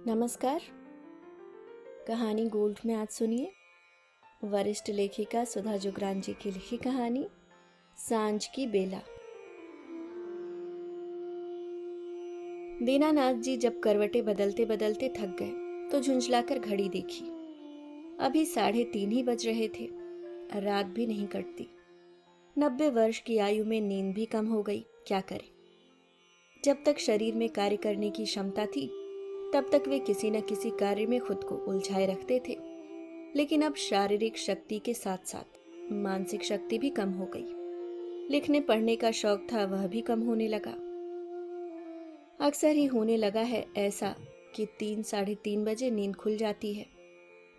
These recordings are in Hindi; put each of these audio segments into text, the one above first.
नमस्कार। कहानी गोल्ड में आज सुनिए वरिष्ठ लेखिका सुधा जुगरान जी की लिखी कहानी सांझ की बेला। दीनानाथ जी जब करवटें बदलते बदलते थक गए तो झुंझलाकर घड़ी देखी। अभी 3:30 ही बज रहे थे। रात भी नहीं कटती। 90 वर्ष की आयु में नींद भी कम हो गई। क्या करें? जब तक शरीर में कार्य करने की क्षमता थी तब तक वे किसी न किसी कार्य में खुद को उलझाए रखते थे, लेकिन अब शारीरिक शक्ति के साथ साथ मानसिक शक्ति भी कम हो गई। लिखने पढ़ने का शौक था, वह भी कम होने लगा। अक्सर ही होने लगा है ऐसा कि 3-3:30 बजे नींद खुल जाती है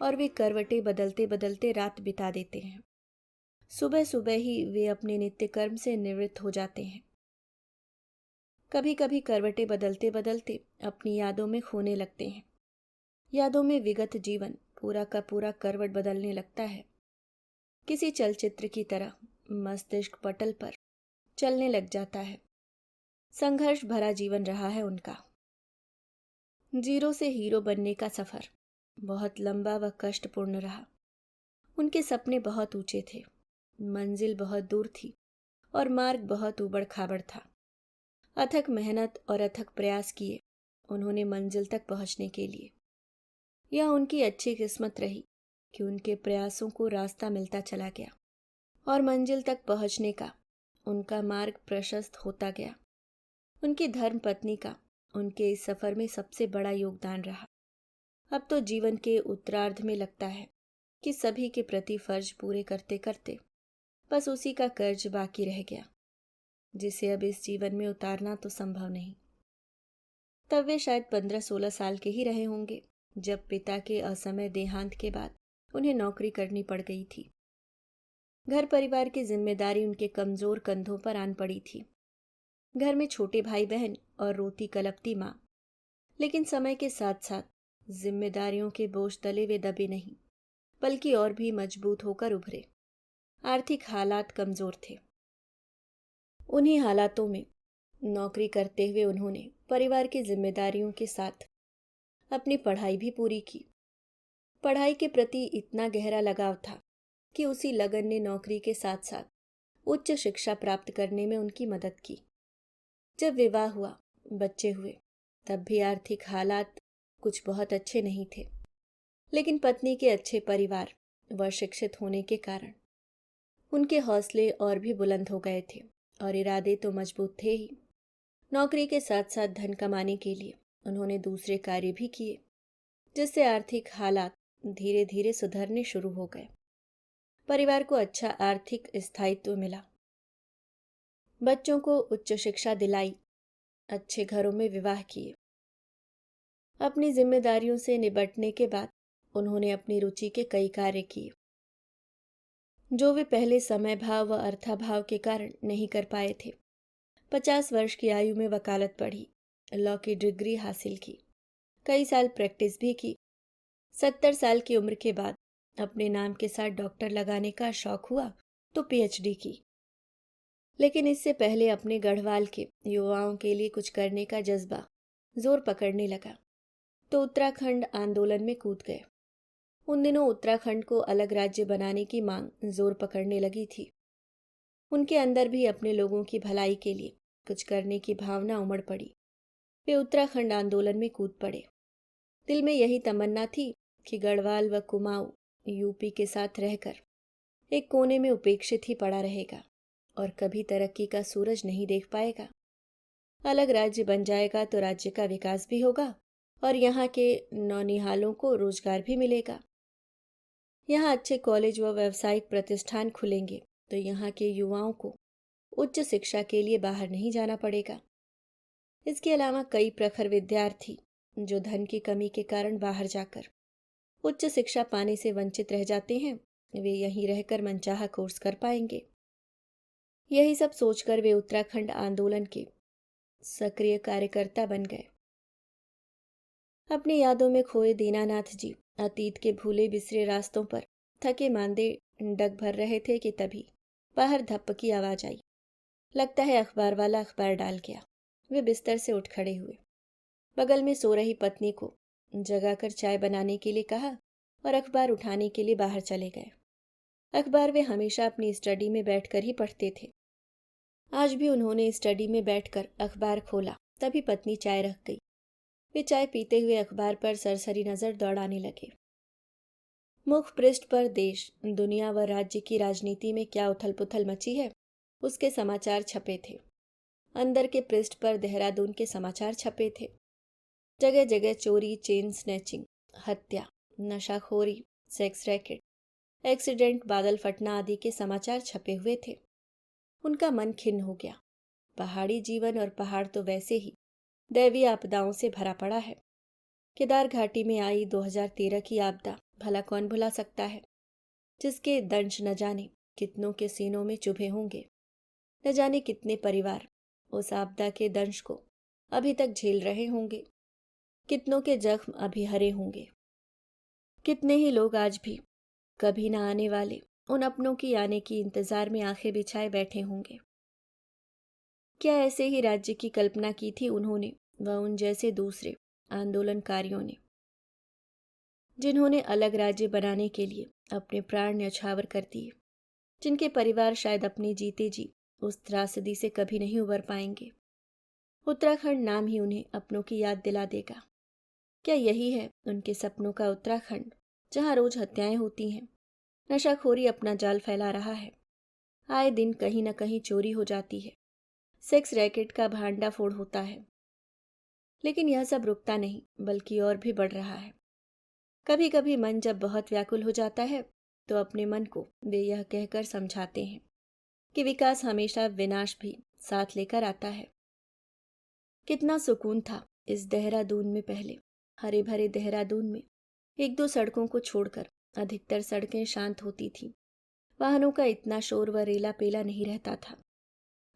और वे करवटें बदलते बदलते रात बिता देते हैं। सुबह सुबह ही वे अपने नित्य कर्म से निवृत्त हो जाते हैं। कभी कभी करवटें बदलते बदलते अपनी यादों में खोने लगते हैं। यादों में विगत जीवन पूरा का पूरा करवट बदलने लगता है। किसी चलचित्र की तरह मस्तिष्क पटल पर चलने लग जाता है। संघर्ष भरा जीवन रहा है उनका। जीरो से हीरो बनने का सफर बहुत लंबा व कष्टपूर्ण रहा। उनके सपने बहुत ऊंचे थे, मंजिल बहुत दूर थी और मार्ग बहुत ऊबड़ खाबड़ था। अथक मेहनत और अथक प्रयास किए उन्होंने मंजिल तक पहुंचने के लिए। यह उनकी अच्छी किस्मत रही कि उनके प्रयासों को रास्ता मिलता चला गया और मंजिल तक पहुंचने का उनका मार्ग प्रशस्त होता गया। उनकी धर्म पत्नी का उनके इस सफर में सबसे बड़ा योगदान रहा। अब तो जीवन के उत्तरार्ध में लगता है कि सभी के प्रति फर्ज पूरे करते करते बस उसी का कर्ज बाकी रह गया, जिसे अब इस जीवन में उतारना तो संभव नहीं। तब वे शायद 15-16 साल के ही रहे होंगे जब पिता के असमय देहांत के बाद उन्हें नौकरी करनी पड़ गई थी। घर परिवार की जिम्मेदारी उनके कमजोर कंधों पर आन पड़ी थी। घर में छोटे भाई बहन और रोती कलपती माँ, लेकिन समय के साथ साथ जिम्मेदारियों के बोझ तले वे दबे नहीं, बल्कि और भी मजबूत होकर उभरे। आर्थिक हालात कमजोर थे। उन्हीं हालातों में नौकरी करते हुए उन्होंने परिवार की जिम्मेदारियों के साथ अपनी पढ़ाई भी पूरी की। पढ़ाई के प्रति इतना गहरा लगाव था कि उसी लगन ने नौकरी के साथ साथ उच्च शिक्षा प्राप्त करने में उनकी मदद की। जब विवाह हुआ, बच्चे हुए, तब भी आर्थिक हालात कुछ बहुत अच्छे नहीं थे, लेकिन पत्नी के अच्छे परिवार व शिक्षित होने के कारण उनके हौसले और भी बुलंद हो गए थे और इरादे तो मजबूत थे ही। नौकरी के साथ साथ धन कमाने के लिए उन्होंने दूसरे कार्य भी किए, जिससे आर्थिक हालात धीरे धीरे सुधरने शुरू हो गए। परिवार को अच्छा आर्थिक स्थायित्व मिला। बच्चों को उच्च शिक्षा दिलाई, अच्छे घरों में विवाह किए। अपनी जिम्मेदारियों से निपटने के बाद उन्होंने अपनी रुचि के कई कार्य किए, जो वे पहले समय भाव व अर्थाभाव के कारण नहीं कर पाए थे। 50 वर्ष की आयु में वकालत पढ़ी, लॉ की डिग्री हासिल की, कई साल प्रैक्टिस भी की। 70 साल की उम्र के बाद अपने नाम के साथ डॉक्टर लगाने का शौक हुआ तो पीएचडी की। लेकिन इससे पहले अपने गढ़वाल के युवाओं के लिए कुछ करने का जज्बा जोर पकड़ने लगा तो उत्तराखंड आंदोलन में कूद गए। उन दिनों उत्तराखंड को अलग राज्य बनाने की मांग जोर पकड़ने लगी थी। उनके अंदर भी अपने लोगों की भलाई के लिए कुछ करने की भावना उमड़ पड़ी। वे उत्तराखंड आंदोलन में कूद पड़े। दिल में यही तमन्ना थी कि गढ़वाल व कुमाऊं यूपी के साथ रहकर एक कोने में उपेक्षित ही पड़ा रहेगा और कभी तरक्की का सूरज नहीं देख पाएगा। अलग राज्य बन जाएगा तो राज्य का विकास भी होगा और यहाँ के नौनिहालों को रोजगार भी मिलेगा। यहाँ अच्छे कॉलेज व व्यावसायिक प्रतिष्ठान खुलेंगे तो यहाँ के युवाओं को उच्च शिक्षा के लिए बाहर नहीं जाना पड़ेगा। इसके अलावा कई प्रखर विद्यार्थी जो धन की कमी के कारण बाहर जाकर उच्च शिक्षा पाने से वंचित रह जाते हैं, वे यहीं रहकर मनचाहा कोर्स कर पाएंगे। यही सब सोचकर वे उत्तराखंड आंदोलन के सक्रिय कार्यकर्ता बन गए। अपनी यादों में खोए दीनानाथ जी अतीत के भूले बिसरे रास्तों पर थके मांदे डग भर रहे थे कि तभी बाहर धप्प की आवाज आई। लगता है अखबार वाला अखबार डाल गया। वे बिस्तर से उठ खड़े हुए। बगल में सो रही पत्नी को जगाकर चाय बनाने के लिए कहा और अखबार उठाने के लिए बाहर चले गए। अखबार वे हमेशा अपनी स्टडी में बैठकर ही पढ़ते थे। आज भी उन्होंने स्टडी में बैठकर अखबार खोला, तभी पत्नी चाय रख गई। वे चाय पीते हुए अखबार पर सरसरी नजर दौड़ाने लगे। मुख पृष्ठ पर देश, दुनिया व राज्य की राजनीति में क्या उथल पुथल मची है, उसके समाचार छपे थे। अंदर के पृष्ठ पर देहरादून के समाचार छपे थे। जगह जगह चोरी, चेन स्नैचिंग, हत्या, नशाखोरी, सेक्स रैकेट, एक्सीडेंट, बादल फटना आदि के समाचार छपे हुए थे। उनका मन खिन्न हो गया। पहाड़ी जीवन और पहाड़ तो वैसे ही दैवीय आपदाओं से भरा पड़ा है। केदार घाटी में आई 2013 की आपदा भला कौन भुला सकता है, जिसके दंश न जाने कितनों के सीनों में चुभे होंगे। न जाने कितने परिवार उस आपदा के दंश को अभी तक झेल रहे होंगे, कितनों के जख्म अभी हरे होंगे। कितने ही लोग आज भी कभी न आने वाले उन अपनों की आने की इंतजार में आंखें बिछाए बैठे होंगे। क्या ऐसे ही राज्य की कल्पना की थी उन्होंने व उन जैसे दूसरे आंदोलनकारियों ने, जिन्होंने अलग राज्य बनाने के लिए अपने प्राण न्यौछावर कर दिए, जिनके परिवार शायद अपने जीते जी उस त्रासदी से कभी नहीं उबर पाएंगे। उत्तराखंड नाम ही उन्हें अपनों की याद दिला देगा। क्या यही है उनके सपनों का उत्तराखंड, जहां रोज हत्याएं होती हैं, नशाखोरी अपना जाल फैला रहा है, आए दिन कहीं न कहीं चोरी हो जाती है, सेक्स रैकेट का भांडाफोड़ होता है। लेकिन यह सब रुकता नहीं, बल्कि और भी बढ़ रहा है। कभी कभी मन जब बहुत व्याकुल हो जाता है तो अपने मन को वे यह कहकर समझाते हैं कि विकास हमेशा विनाश भी साथ लेकर आता है। कितना सुकून था इस देहरादून में पहले, हरे भरे देहरादून में एक दो सड़कों को छोड़कर अधिकतर सड़कें शांत होती थीं। वाहनों का इतना शोर व रेला पेला नहीं रहता था।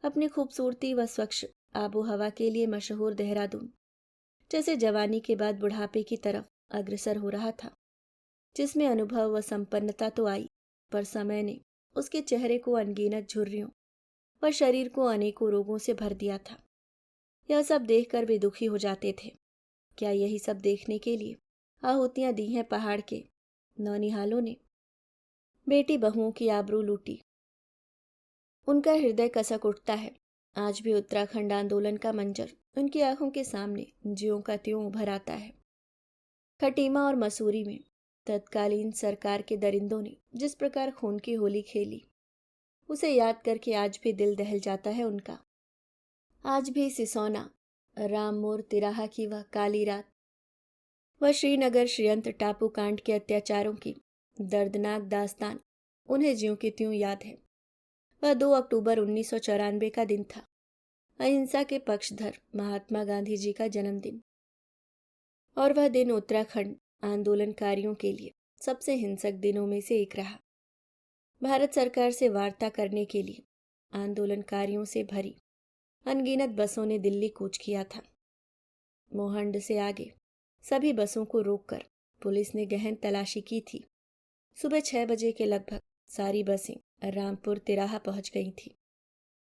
अपनी खूबसूरती व स्वच्छ आबो हवा के लिए मशहूर देहरादून जैसे जवानी के बाद बुढ़ापे की तरफ अग्रसर हो रहा था, जिसमें अनुभव व संपन्नता तो आई, पर समय ने उसके चेहरे को अनगिनत झुर्रियों व शरीर को अनेकों रोगों से भर दिया था। यह सब देखकर वे दुखी हो जाते थे। क्या यही सब देखने के लिए आहुतियां दी हैं पहाड़ के नौनिहालों ने? बेटी बहुओं की आबरू लूटी। उनका हृदय कसक उठता है। आज भी उत्तराखंड आंदोलन का मंजर उनकी आंखों के सामने ज्यों का त्यों उभर आता है। खटीमा और मसूरी में तत्कालीन सरकार के दरिंदों ने जिस प्रकार खून की होली खेली, उसे याद करके आज भी दिल दहल जाता है उनका। आज भी सिसोना, राममोर तिराहा की वह काली रात व श्रीनगर श्रीयंत टापू कांड के अत्याचारों की दर्दनाक दास्तान उन्हें ज्यों की त्यों याद है। वह 2 अक्टूबर 1994 का दिन था, अहिंसा के पक्षधर महात्मा गांधी जी का जन्मदिन। और वह दिन उत्तराखंड आंदोलनकारियों के लिए सबसे हिंसक दिनों में से एक रहा। भारत सरकार से वार्ता करने के लिए आंदोलनकारियों से भरी अनगिनत बसों ने दिल्ली कूच किया था। मोहंड से आगे सभी बसों को रोककर पुलिस ने गहन तलाशी की थी। सुबह 6 बजे के लगभग सारी बसें रामपुर तिराहा पहुंच गई थी।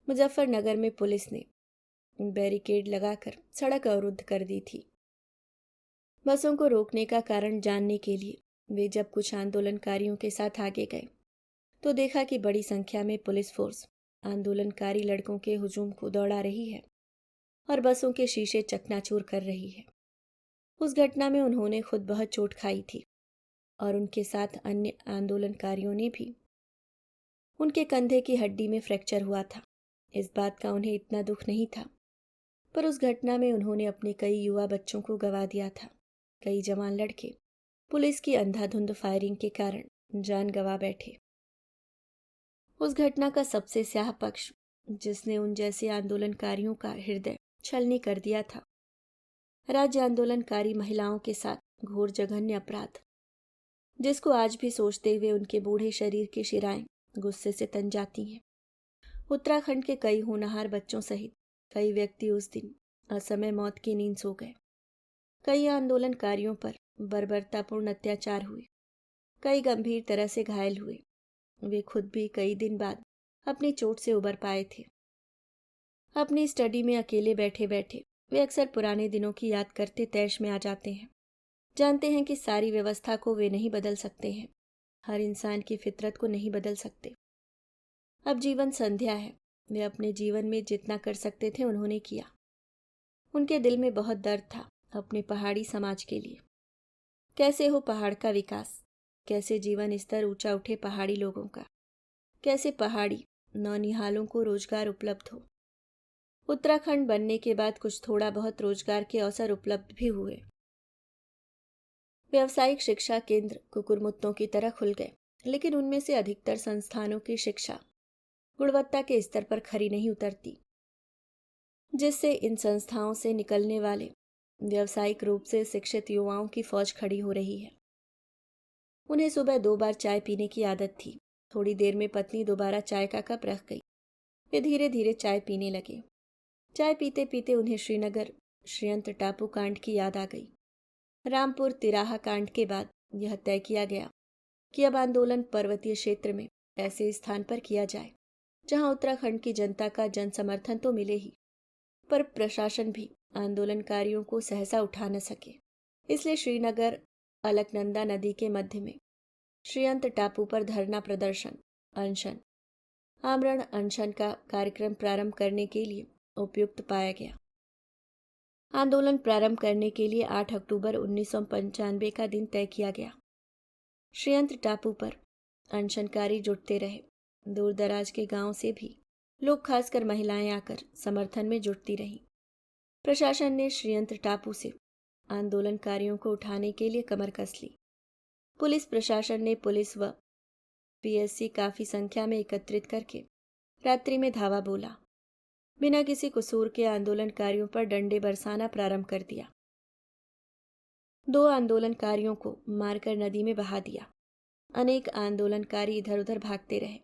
मुजफ्फरनगर में पुलिस ने बैरिकेड लगाकर सड़क अवरुद्ध कर दी थी। बसों को रोकने का कारण जानने के लिए वे जब कुछ आंदोलनकारियों के साथ आगे गए तो देखा कि बड़ी संख्या में पुलिस फोर्स आंदोलनकारी लड़कों के हुजूम को दौड़ा रही है और बसों के शीशे चकनाचूर कर रही है। उस घटना में उन्होंने खुद बहुत चोट खाई थी और उनके साथ अन्य आंदोलनकारियों ने भी। उनके कंधे की हड्डी में फ्रैक्चर हुआ था। इस बात का उन्हें इतना दुख नहीं था, पर उस घटना में उन्होंने अपने कई युवा बच्चों को गंवा दिया था। कई जवान लड़के पुलिस की अंधाधुंध फायरिंग के कारण जान गंवा बैठे। उस घटना का सबसे स्याह पक्ष, जिसने उन जैसे आंदोलनकारियों का हृदय छलनी कर दिया था, राज्य आंदोलनकारी महिलाओं के साथ घोर जघन्य अपराध, जिसको आज भी सोचते हुए उनके बूढ़े शरीर की शिराएं गुस्से से तन जाती हैं। उत्तराखंड के कई होनहार बच्चों सहित कई व्यक्ति उस दिन असमय मौत की नींद सो गए। कई आंदोलनकारियों पर बर्बरतापूर्ण अत्याचार हुए, कई गंभीर तरह से घायल हुए। वे खुद भी कई दिन बाद अपनी चोट से उबर पाए थे। अपनी स्टडी में अकेले बैठे बैठे वे अक्सर पुराने दिनों की याद करते तैश में आ जाते हैं। जानते हैं कि सारी व्यवस्था को वे नहीं बदल सकते हैं, हर इंसान की फितरत को नहीं बदल सकते। अब जीवन संध्या है, वे अपने जीवन में जितना कर सकते थे उन्होंने किया। उनके दिल में बहुत दर्द था अपने पहाड़ी समाज के लिए। कैसे हो पहाड़ का विकास, कैसे जीवन स्तर ऊंचा उठे पहाड़ी लोगों का, कैसे पहाड़ी नौनिहालों को रोजगार उपलब्ध हो। उत्तराखंड बनने के बाद कुछ थोड़ा बहुत रोजगार के अवसर उपलब्ध भी हुए। व्यावसायिक शिक्षा केंद्र कुकुरमुत्तों की तरह खुल गए, लेकिन उनमें से अधिकतर संस्थानों की शिक्षा गुणवत्ता के स्तर पर खरी नहीं उतरती, जिससे इन संस्थाओं से निकलने वाले व्यावसायिक रूप से शिक्षित युवाओं की फौज खड़ी हो रही है। उन्हें सुबह 2 बार चाय पीने की आदत थी। थोड़ी देर में पत्नी दोबारा चाय का कप रख गई। वे धीरे धीरे चाय पीने लगे। चाय पीते पीते उन्हें श्रीनगर श्रीयंत्र टापू कांड की याद आ गई। रामपुर तिराहा कांड के बाद यह तय किया गया कि अब आंदोलन पर्वतीय क्षेत्र में ऐसे स्थान पर किया जाए जहां उत्तराखंड की जनता का जन समर्थन तो मिले ही, पर प्रशासन भी आंदोलनकारियों को सहसा उठा न सके। इसलिए श्रीनगर अलकनंदा नदी के मध्य में श्रीयंत्र टापू पर धरना प्रदर्शन, अनशन, आमरण अनशन का कार्यक्रम प्रारंभ करने के लिए उपयुक्त पाया गया। आंदोलन प्रारंभ करने के लिए 8 अक्टूबर 1995 का दिन तय किया गया। श्रीयंत्र टापू पर अनशनकारी जुटते रहे। दूर दराज के गांव से भी लोग, खासकर महिलाएं, आकर समर्थन में जुटती रहीं। प्रशासन ने श्रीयंत्र टापू से आंदोलनकारियों को उठाने के लिए कमर कस ली। पुलिस प्रशासन ने पुलिस व पीएससी काफी संख्या में एकत्रित करके रात्रि में धावा बोला। बिना किसी कसूर के आंदोलनकारियों पर डंडे बरसाना प्रारंभ कर दिया। 2 आंदोलनकारियों को मारकर नदी में बहा दिया। अनेक आंदोलनकारी इधर उधर भागते रहे,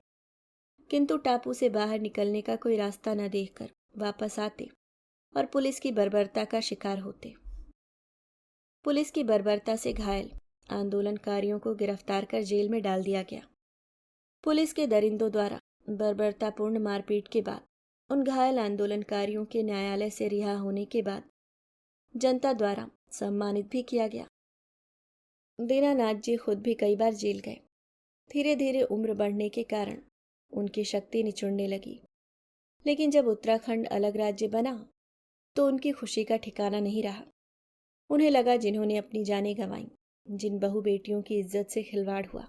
किंतु टापू से बाहर निकलने का कोई रास्ता न देखकर वापस आते और पुलिस की बर्बरता का शिकार होते। पुलिस की बर्बरता से घायल आंदोलनकारियों को गिरफ्तार कर जेल में डाल दिया गया। पुलिस के दरिंदों द्वारा बर्बरतापूर्ण मारपीट के बाद उन घायल आंदोलनकारियों के न्यायालय से रिहा होने के बाद जनता द्वारा सम्मानित भी किया गया। दीनानाथ जी खुद भी कई बार जेल गए। धीरे धीरे उम्र बढ़ने के कारण उनकी शक्ति निचुड़ने लगी, लेकिन जब उत्तराखंड अलग राज्य बना तो उनकी खुशी का ठिकाना नहीं रहा। उन्हें लगा जिन्होंने अपनी जानें गंवाई, जिन बहू बेटियों की इज्जत से खिलवाड़ हुआ,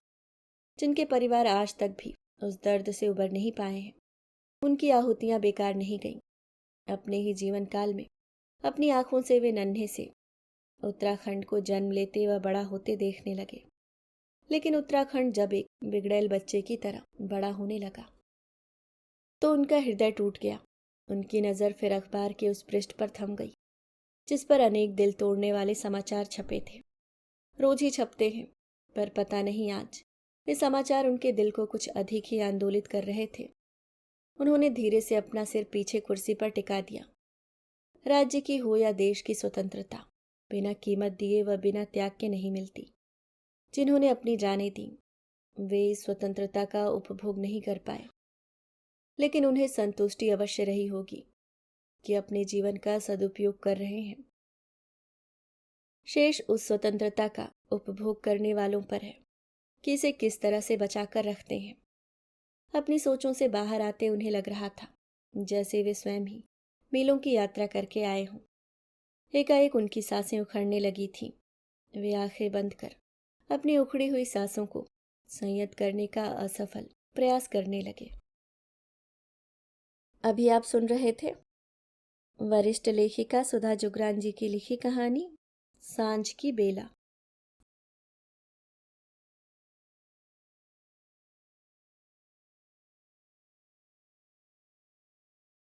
जिनके परिवार आज तक भी उस दर्द से उबर नहीं पाए हैं, उनकी आहुतियां बेकार नहीं गईं। अपने ही जीवन काल में अपनी आंखों से वे नन्हे से उत्तराखंड को जन्म लेते व बड़ा होते देखने लगे। लेकिन उत्तराखंड जब एक बिगड़ैल बच्चे की तरह बड़ा होने लगा तो उनका हृदय टूट गया। उनकी नज़र फिर अखबार के उस पृष्ठ पर थम गई जिस पर अनेक दिल तोड़ने वाले समाचार छपे थे। रोज ही छपते हैं, पर पता नहीं आज वे समाचार उनके दिल को कुछ अधिक ही आंदोलित कर रहे थे। उन्होंने धीरे से अपना सिर पीछे कुर्सी पर टिका दिया। राज्य की हो या देश की स्वतंत्रता बिना कीमत दिए व बिना त्याग के नहीं मिलती। जिन्होंने अपनी जानें दी वे इस स्वतंत्रता का उपभोग नहीं कर पाए, लेकिन उन्हें संतुष्टि अवश्य रही होगी कि अपने जीवन का सदुपयोग कर रहे हैं। शेष उस स्वतंत्रता का उपभोग करने वालों पर है कि इसे किस तरह से बचाकर रखते हैं। अपनी सोचों से बाहर आते उन्हें लग रहा था जैसे वे स्वयं ही मीलों की यात्रा करके आए हों। एकाएक उनकी सांसें उखड़ने लगी थीं। वे आंखें बंद कर अपनी उखड़ी हुई सांसों को संयत करने का असफल प्रयास करने लगे। अभी आप सुन रहे थे वरिष्ठ लेखिका सुधा जुगरान जी की लिखी कहानी सांझ की बेला।